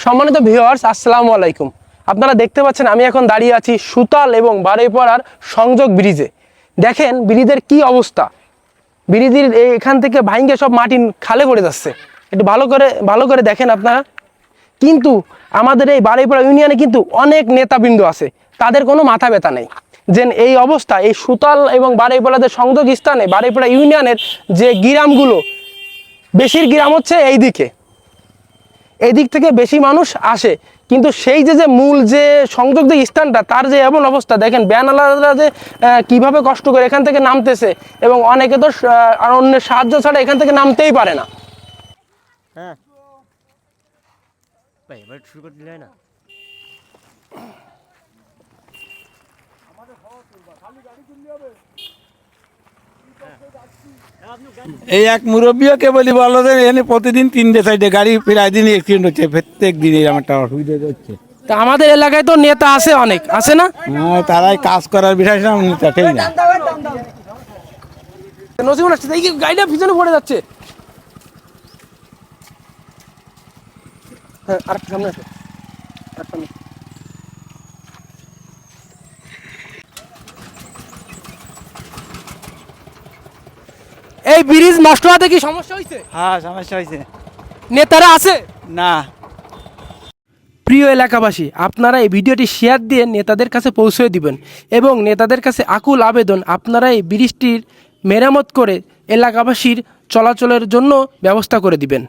সম্মানিত ভিউয়ার্স, আসসালামু আলাইকুম। আপনারা দেখতে পাচ্ছেন আমি এখন দাঁড়িয়ে আছি সুতাল এবং বারৈপাড়ার সংযোগ ব্রিজে। দেখেন ব্রিজের কি অবস্থা। ব্রিজের এখান থেকে ভাঙ্গে সব মাটি খালে পড়ে যাচ্ছে। একটু ভালো করে দেখেন আপনারা। কিন্তু আমাদের এই বারৈপাড়া ইউনিয়নে কিন্তু অনেক নেতাবৃন্দ আছে, তাদের কোনো মাথা ব্যথা নেই যে এই অবস্থা। এই সুতাল এবং বারৈপাড়াদের সংযোগ স্থানে বারৈপাড়া ইউনিয়নের যে গ্রামগুলো, বেশির গ্রাম হচ্ছে এই দিক থেকে বেশি মানুষ আসে, কিন্তু সেই যে মূল যে সংযোগ যে স্থানটা তার যে এমন অবস্থা দেখেন, ব্যানালারা যে কিভাবে কষ্ট করে এখান থেকে নামতেছে এবং অনেকে তো অন্যের সাহায্য ছাড়া এখান থেকে নামতেই পারে না। হ্যাঁ ভাই এবার শুরু করে দিলে না। এই এক মুরব্বীও কে বলি বলো যে এখানে প্রতিদিন 3টে 4টে গাড়ি প্রায় দিনই অ্যাক্সিডেন্ট হচ্ছে, প্রত্যেক দিনই আমার একটা অসুবিধা হচ্ছে। তা আমাদের এলাকায় তো নেতা আছে, অনেক আছে না? হ্যাঁ, তারাই কাজ করার বিষয় না, নেতাটাই না। নজিবুল আসছে, এই গাড়িটা পিছনে পড়ে যাচ্ছে। হ্যাঁ, আরেকটা সামনে আসো, আরেকটা সামনে। এই ব্রিজ নষ্ট হওয়াতে কি সমস্যা হয়েছে? হ্যাঁ, সমস্যা হয়েছে। নেতারা আছে না। প্রিয় এলাকাবাসী, আপনারা এই ভিডিওটি শেয়ার দিয়ে নেতাদের কাছে পৌঁছে দিবেন এবং নেতাদের কাছে আকুল আবেদন, আপনারা এই ব্রিজটির মেরামত করে এলাকাবাসীর চলাচলের জন্য ব্যবস্থা করে দিবেন।